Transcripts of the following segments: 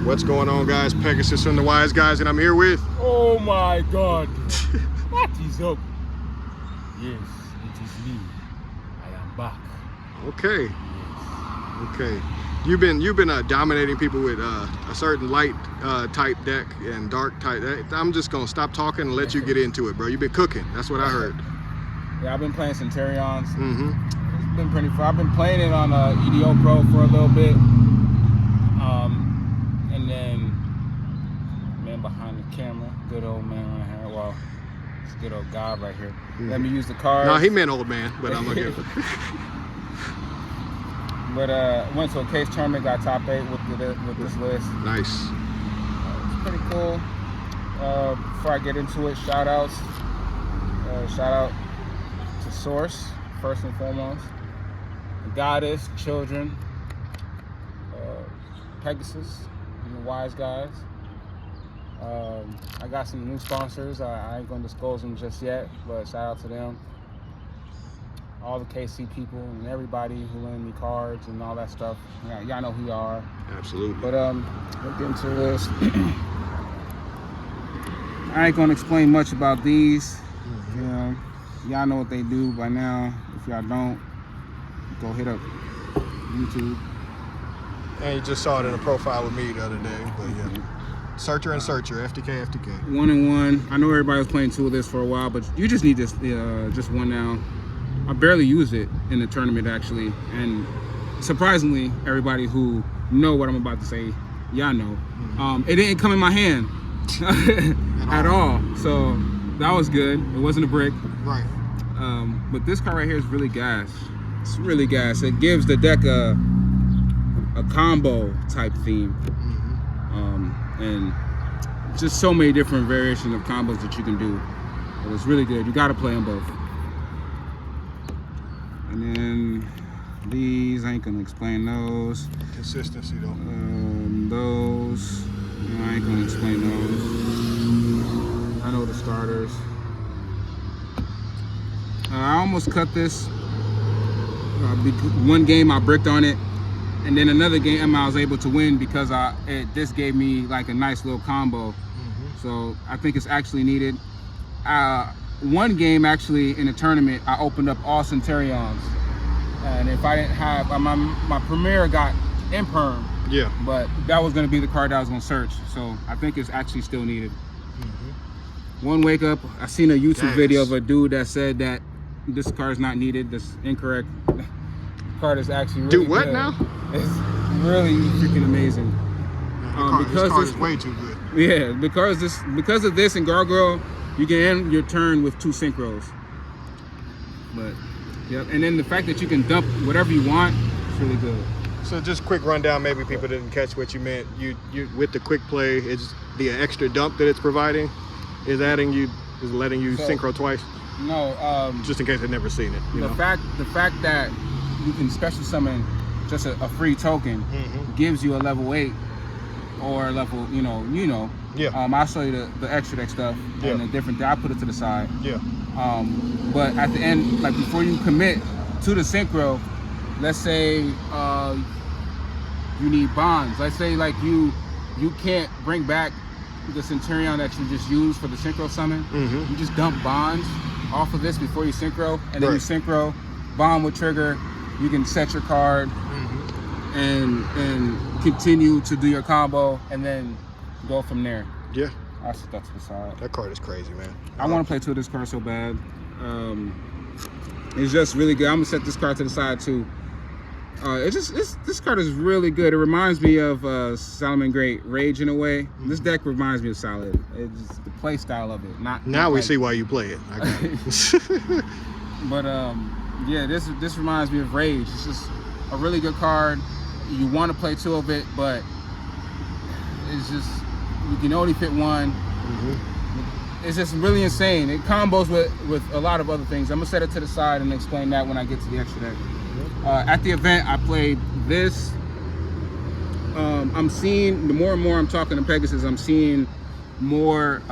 What's going on, guys? Pegasus from the Wise Guys, and I'm here with... Oh my God! What is up? Yes, it is me. I am back. Okay. Yes. Okay. You've been dominating people with a certain light type deck and dark type. I'm just gonna stop talking and let you get into it, bro. You've been cooking. That's what I heard. Yeah, I've been playing Centurions. Mm-hmm. It's been pretty fun. I've been playing it on EDO Pro for a little bit. And then man behind the camera, good old man right here. Well, it's a good old guy right here. Mm-hmm. Let me use the card. No, he meant old man, but I'm gonna give it. But went to a case tournament, got top 8 with this list. Nice. It's pretty cool. Before I get into it, shout out to Source first and foremost, the Goddess, Children, Pegasus, and the Wise Guys. I got some new sponsors. I ain't gonna disclose them just yet, but shout out to them. All the KC people and everybody who lend me cards and all that stuff. Yeah, y'all know who you are. Absolutely. But we'll get into this. I ain't gonna explain much about these. Mm-hmm. You know, y'all know what they do by now. If y'all don't, go hit up YouTube. And you just saw it in a profile with me the other day, but yeah. Searcher and Searcher, FTK, FTK. 1 and 1. I know everybody was playing 2 of this for a while, but you just need this just one now. I barely use it in the tournament actually, and surprisingly, everybody who know what I'm about to say, y'all know. It didn't come in my hand at all, so that was good. It wasn't a brick. Right. But this card right here is really gas. It's really gas. It gives the deck a combo type theme, and just so many different variations of combos that you can do. It was really good. You got to play them both. And then these, I ain't gonna explain those. Consistency though. Those, I ain't gonna explain those. I know the starters. I almost cut this. One game I bricked on it, and then another game I was able to win because this gave me like a nice little combo. So I think it's actually needed. One game actually in a tournament, I opened up all Centurions, and if I didn't have my Premier got Imperm, yeah, but that was going to be the card that I was going to search. So I think it's actually still needed. One wake up, I seen a YouTube video of a dude that said that this card is not needed. That's incorrect. The card is actually really do what good. now? It's really freaking amazing. This card is way too good. Yeah, because of this and Gargoyle, you can end your turn with 2 synchros. But yep, and then the fact that you can dump whatever you want, it's really good. So just quick rundown, maybe people didn't catch what you meant. You with the quick play, it's the extra dump that it's providing is letting you synchro twice. No, just in case they've never seen it. The fact that you can special summon just a free token gives you a level 8 or level, you know. Yeah. I'll show you the extra deck stuff and the different. I put it to the side. Yeah. But at the end, like before you commit to the synchro, let's say you need bonds. Let's say like you can't bring back the Centurion that you just used for the synchro summon. You just dump bonds off of this before you synchro, and then you synchro. Bond will trigger. You can set your card and continue to do your combo, and then go from there. Yeah. I set that to the side. That card is crazy, man. I want to play 2 of this card so bad. It's just really good. I'm gonna set this card to the side too. This card is really good. It reminds me of Solomon Great Rage in a way. This deck reminds me of Solid. It's the play style of it. Now we see why you play it. I got it. But yeah, this reminds me of Rage. It's just a really good card. You want to play 2 of it, but it's just you can only fit 1. It's just really insane. It combos with a lot of other things. I'm gonna set it to the side and explain that when I get to the extra deck. At the event, I played this. I'm seeing, the more and more I'm talking to Pegasus, I'm seeing more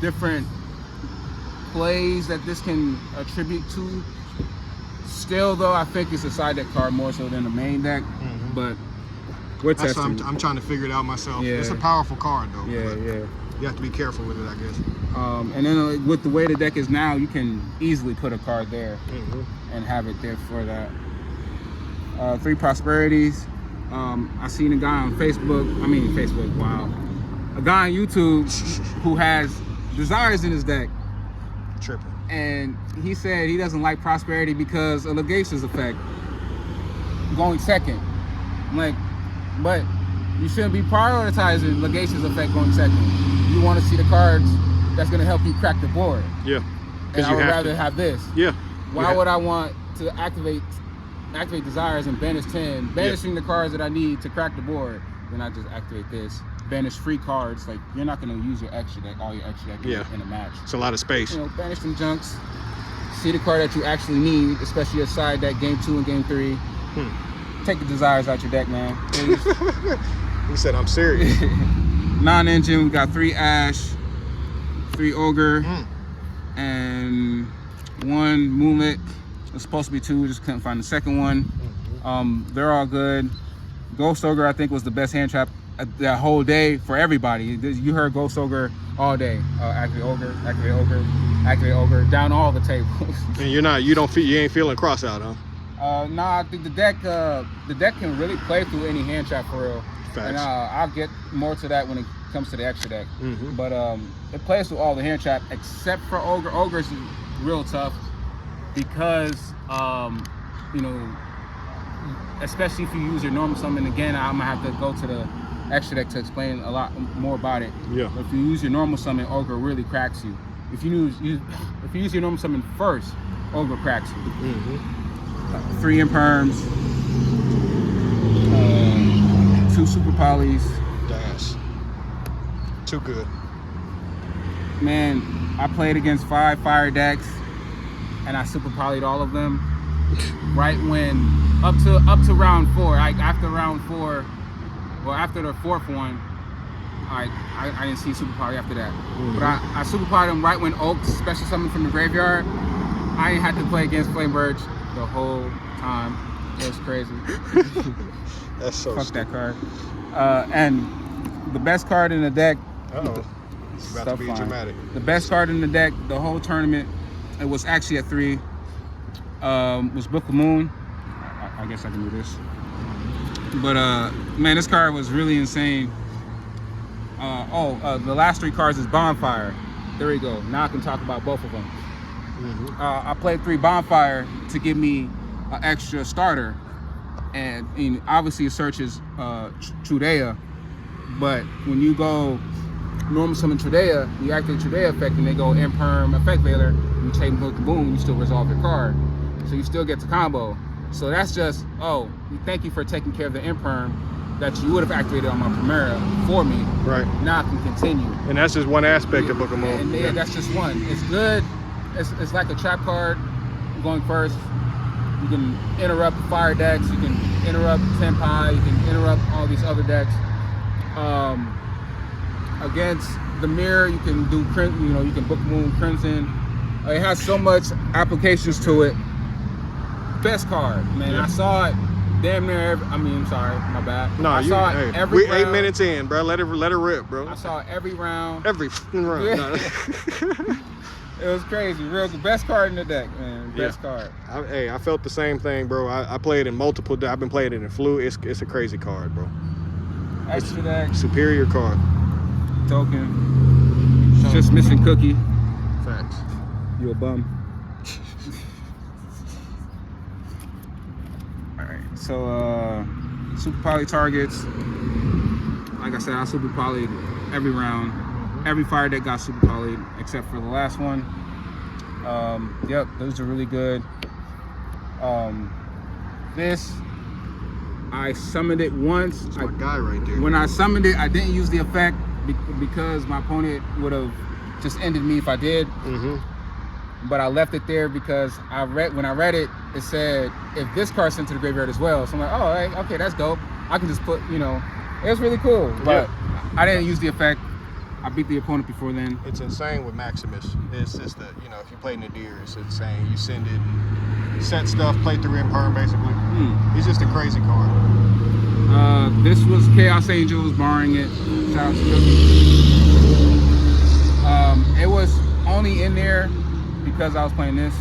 different plays that this can attribute to. Still though, I think it's a side deck card more so than the main deck. But We're That's testing. what I'm trying to figure it out myself. Yeah. It's a powerful card though. Yeah, but yeah. You have to be careful with it, I guess. And then with the way the deck is now, you can easily put a card there and have it there for that. 3 prosperities. I seen a guy on Facebook. Wow. A guy on YouTube who has desires in his deck. Tripping. And he said he doesn't like prosperity because of Legations effect going second. I'm like, but you shouldn't be prioritizing Legations effect going second. You want to see the cards that's going to help you crack the board. Yeah. And I would rather have this. Yeah. Why would I want to activate desires and banish 10, banishing the cards that I need to crack the board? Then I just activate this. Banish free cards. Like, you're not going to use your extra deck, all your extra deck in a match. It's a lot of space. You know, banish some junks. See the card that you actually need, especially your side deck, game 2 and game 3. Take the desires out your deck, man. He said, I'm serious. Non-engine, we got 3 Ash, 3 Ogre, and 1 Moonlit. It's supposed to be 2, just couldn't find the second one. They're all good. Ghost Ogre, I think, was the best hand trap that whole day for everybody. You heard Ghost Ogre all day. Activate Ogre, activate Ogre, activate Ogre, down all the tables. And you ain't feeling cross out, huh? Nah, I think the deck can really play through any hand trap for real. Facts. And I'll get more to that when it comes to the extra deck. But it plays through all the hand trap except for Ogre. Ogre's real tough because you know, especially if you use your normal summon. Again, I'm gonna have to go to the extra deck to explain a lot more about it. Yeah. But if you use your normal summon, Ogre really cracks you. If you use your normal summon first, Ogre cracks you. 3 imperms, 2 super polys. Dash. Too good. Man, I played against 5 fire decks, and I super polyed all of them. Right when up to round 4, like after round 4, well after the 4th one, I didn't see super poly after that. But I super polyed them right when Oaks special summoned from the graveyard. I ain't had to play against Flame Birch the whole time. It was crazy. That's so Fuck stupid. that card. And the best card in the deck. It's about to be dramatic. The best card in the deck the whole tournament, it was actually at 3. Was Book of Moon. I guess I can do this. But man, this card was really insane. The last 3 cards is Bonfire. There we go. Now I can talk about both of them. I played 3 Bonfire to give me an extra starter, and obviously it searches Trudea, but when you go normal summon Trudea, you activate Trudea effect and they go Imperm Effect Veiler, you take Book of Boom, you still resolve your card, so you still get the combo. So that's just, thank you for taking care of the Imperm that you would have activated on my Primera for me. Right. Now I can continue. And that's just one aspect of Book of Moon. And that's just one. It's good. It's like a trap card going first. You can interrupt fire decks. You can interrupt Tenpai. You can interrupt all these other decks. Against the Mirror, you can do you can Book Moon Crimson. It has so much applications to it. Best card, man. Yeah. I saw it damn near I'm sorry, my bad. No, I saw it every round. 8 minutes in, bro. Let it rip, bro. I saw it every round. Every fucking round. Yeah. It was crazy. Real best card in the deck, man. Best card. I felt the same thing, bro. I played in multiple. I've been playing it in Flu. It's a crazy card, bro. Extra deck. Superior card. Token. Just missing Cookie. Facts. You a bum. Alright, so super poly targets. Like I said, I super polyed every round. Every fire deck got super polyed except for the last one. Yep, those are really good. This, I summoned it once. That's my guy right there. When I summoned it, I didn't use the effect because my opponent would have just ended me if I did. But I left it there because when I read it, it said if this card sent to the graveyard as well. So I'm like, oh, hey, okay, that's dope. I can just put, it was really cool. But I didn't use the effect. I beat the opponent before then. It's insane with Maximus. It's just that, if you play Nadir, it's insane. You send it, set stuff, play through Imperm basically. He's just a crazy card. This was Chaos Angels barring it. Shout out to Cookie. It was only in there because I was playing this.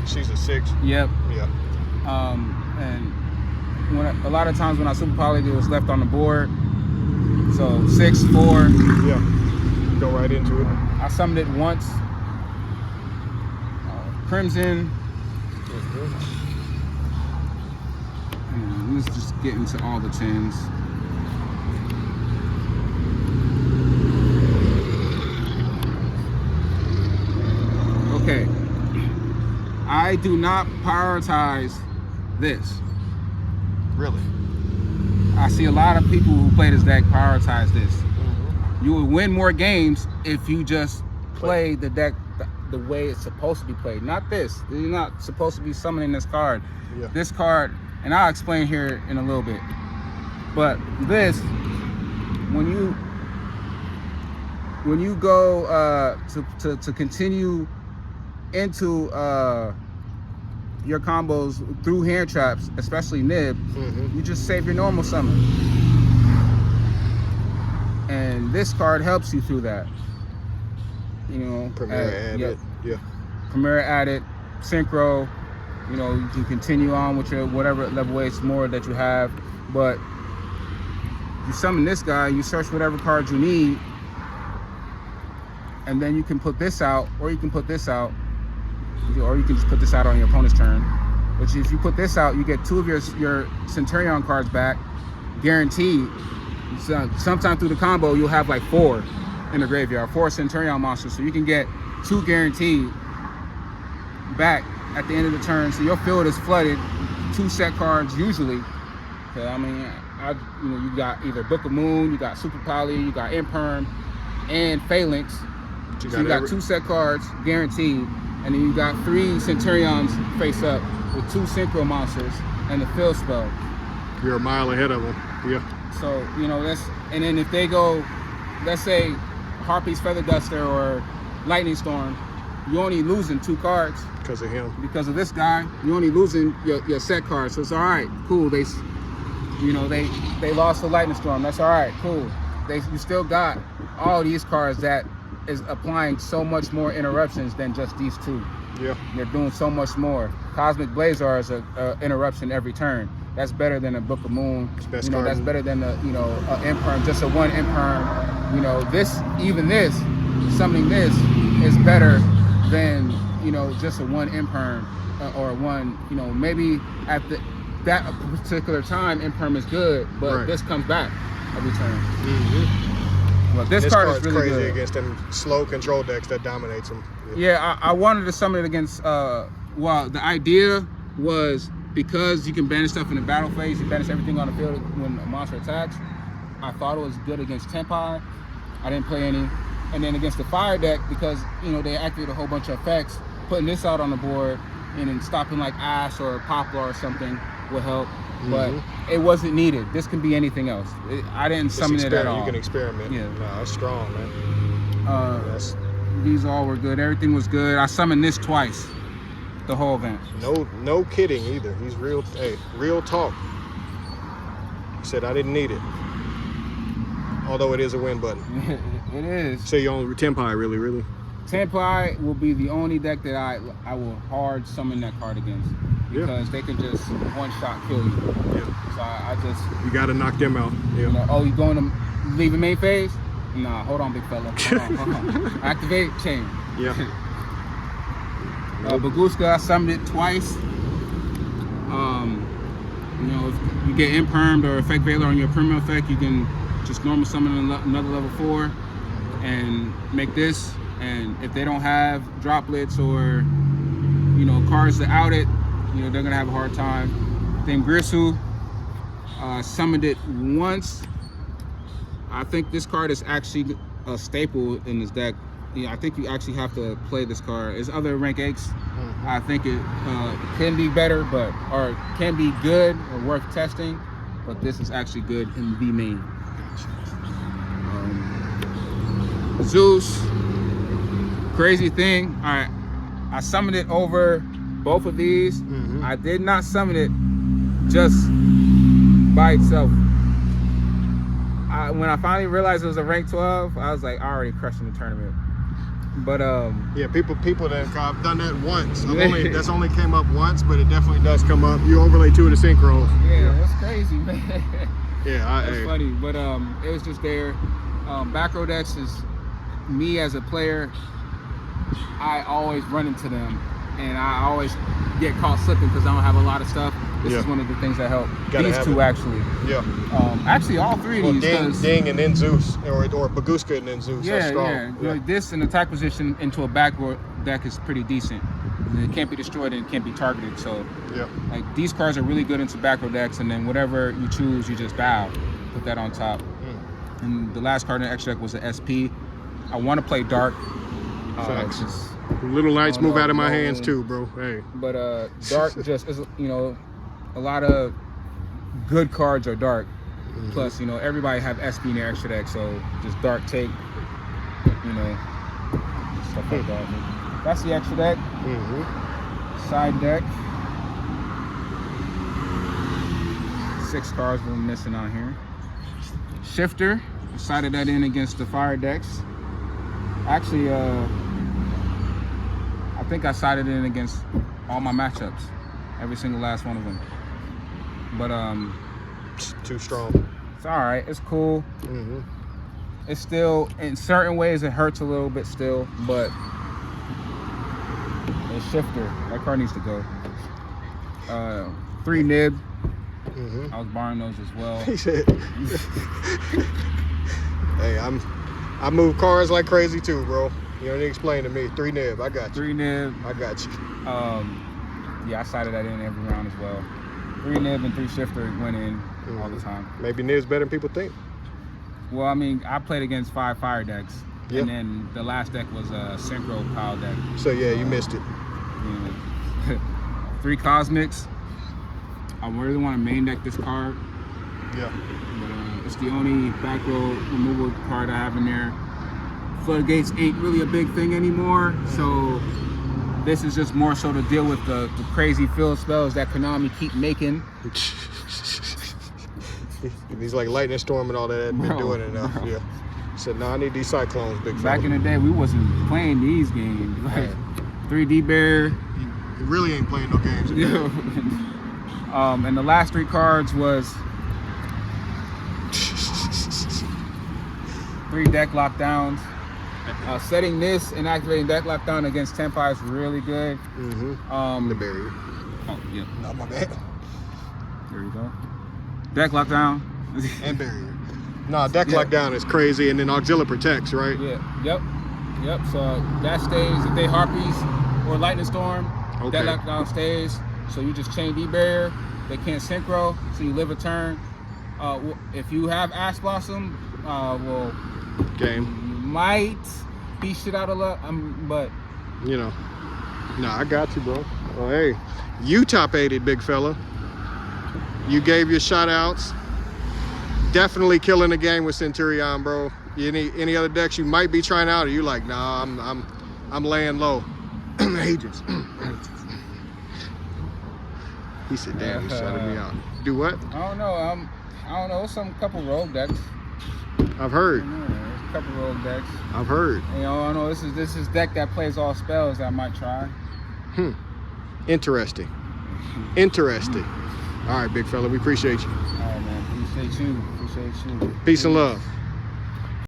She's a 6. Yep. Yeah. And a lot of times when I super polyed, it was left on the board. So 6, 4. Yeah. Go right into it. I summoned it once. Crimson. Let's just get into all the 10s. Okay. I do not prioritize this. Really? I see a lot of people who play this deck prioritize this. You will win more games if you just play the deck the way it's supposed to be played. Not this. You're not supposed to be summoning this card. Yeah. This card, and I'll explain here in a little bit. But this, when you go to continue into your combos through hand traps, especially nib, you just save your normal summon. And this card helps you through that. You know, Premier added. Yeah. Premier added, synchro. You know, you can continue on with your whatever level 8 more that you have, but you summon this guy, you search whatever cards you need, and then you can put this out, or you can put this out, or you can just put this out on your opponent's turn. Which if you put this out, you get 2 of your Centurion cards back, guaranteed. So sometime through the combo, you'll have like 4 in the graveyard, 4 Centurion monsters, so you can get 2 guaranteed back at the end of the turn. So your field is flooded, 2 set cards usually. I mean, you got either Book of Moon, you got Super Poly, you got Imperm, and Phalanx. So you got 2 set cards guaranteed, and then you got 3 Centurions face up with 2 Synchro monsters and the field spell. You're a mile ahead of them. Yeah. So, you know, and then if they go, let's say Harpy's Feather Duster or Lightning Storm, you only losing 2 cards. Because of him. Because of this guy, you only losing your set cards. So it's all right, cool. They lost the Lightning Storm. That's all right, cool. You still got all these cards that is applying so much more interruptions than just these 2. Yeah. They're doing so much more. Cosmic Blazar is a interruption every turn. That's better than a Book of Moon. That's better than a Imperm, just a 1 Imperm. You know, summoning this is better than, just a 1 Imperm or 1, maybe at that particular time Imperm is good, but this comes back every turn. Well, this card is really crazy good against them slow control decks that dominates them. Yeah, I wanted to summon it against. Well, the idea was because you can banish stuff in the battle phase, you banish everything on the field when a monster attacks. I thought it was good against Tempai. I didn't play any. And then against the fire deck, because they activate a whole bunch of effects, putting this out on the board and then stopping like Ash or Poplar or something would help. But it wasn't needed. This can be anything else. I didn't summon it at all. You can experiment. Yeah. No, that's strong, man. These all were good. Everything was good. I summoned this twice, the whole event. No kidding either. He's real. Hey, real talk. He said I didn't need it. Although it is a win button. It is. So you only Tempai, really? Tempai will be the only deck that I will hard summon that card against. Because they can just one-shot kill you. Yeah. So I just... You got to knock them out. Yeah. You going to leave the main phase? Nah, hold on, big fella. Hold on. Activate, chain. Yeah. Baguska, I summoned it twice. If you get Impermed or Effect Veiler on your permanent effect, you can just normal summon another level 4 and make this. And if they don't have droplets or, cards that out it, they're going to have a hard time. Then Grissu, summoned it once. I think this card is actually a staple in this deck. I think you actually have to play this card. There's other rank 8s. I think it can be better, or can be good or worth testing. But this is actually good in the main. Zeus, crazy thing. All right, I summoned it over both of these. I did not summon it just by itself. when I finally realized it was a rank 12, I was like, I already crushed in the tournament. But yeah, people that have done that once. That's only came up once, but it definitely does come up. You overlay 2 of the synchros. Yeah, that's crazy, man. Yeah, that's funny. But it was just there. Back row decks is me as a player. I always run into them, and I always get caught slipping because I don't have a lot of stuff. This is one of the things that help. These two actually. Yeah. Actually, all 3 of these. Ding and then Zeus, or Baguska and then Zeus. Yeah, that's strong. yeah. This and attack position into a back row deck is pretty decent. It can't be destroyed and it can't be targeted. So, like these cards are really good into back row decks, and then whatever you choose, you just bow. Put that on top. And the last card in the extra deck was an SP. I want to play dark. Little lights move out of my hands too, bro. Hey. But dark just is, a lot of good cards are dark. Plus, everybody have SP in their extra deck, so just dark take, stuff like that. That's the extra deck. Side deck. 6 cards we're missing on here. Shifter. Sided that in against the fire decks. Actually, I think I sided in against all my matchups, every single last one of them. But too strong. It's all right. It's cool. It's still, in certain ways, it hurts a little bit still, but a shifter. That card needs to go. 3 nib. I was borrowing those as well. He said, "Hey, I move cars like crazy too, bro. You don't need to explain to me. 3 nib, I got you. 3 nib. I got you." Yeah, I sided that in every round as well. 3 nib and 3 shifter went in all the time. Maybe nib's better than people think. Well, I mean, I played against 5 fire decks, and then the last deck was a synchro pile deck. So yeah, you missed it. 3 cosmics. I really want to main deck this card. Yeah. But it's the only back row removal card I have in there. Floodgates ain't really a big thing anymore, so this is just more so to deal with the crazy field spells that Konami keep making. He's like lightning storm and all that. Been doing it enough. Yeah. Said, no, I need these cyclones, big fella. Back in the day, we wasn't playing these games. Like 3D Bear. He really ain't playing no games. And the last 3 cards was 3 deck lockdowns. Setting this and activating deck lockdown against Tenpai is really good. The barrier. Oh, yeah. No, my bad. There you go. Deck lockdown. And barrier. No, deck lockdown is crazy, and then auxiliary protects, right? Yeah. Yep. So that stays. If they harpies or lightning storm, deck lockdown stays. So you just chain D barrier. They can't synchro, so you live a turn. If you have Ash Blossom, game. You might be shit out of luck. But no, I got you, bro. Well, hey, you top 8'd, big fella. You gave your shout outs. Definitely killing the game with Centurion, bro. Any other decks you might be trying out, or you like, nah, I'm laying low. Agents. He said, damn, he's shutting me out. Do what? I don't know. I don't know. Some couple rogue decks. I've heard. There's a couple rogue decks. I've heard. I don't know. This is deck that plays all spells that I might try. Interesting. All right, big fella. We appreciate you. All right, man. Appreciate you. Peace and love.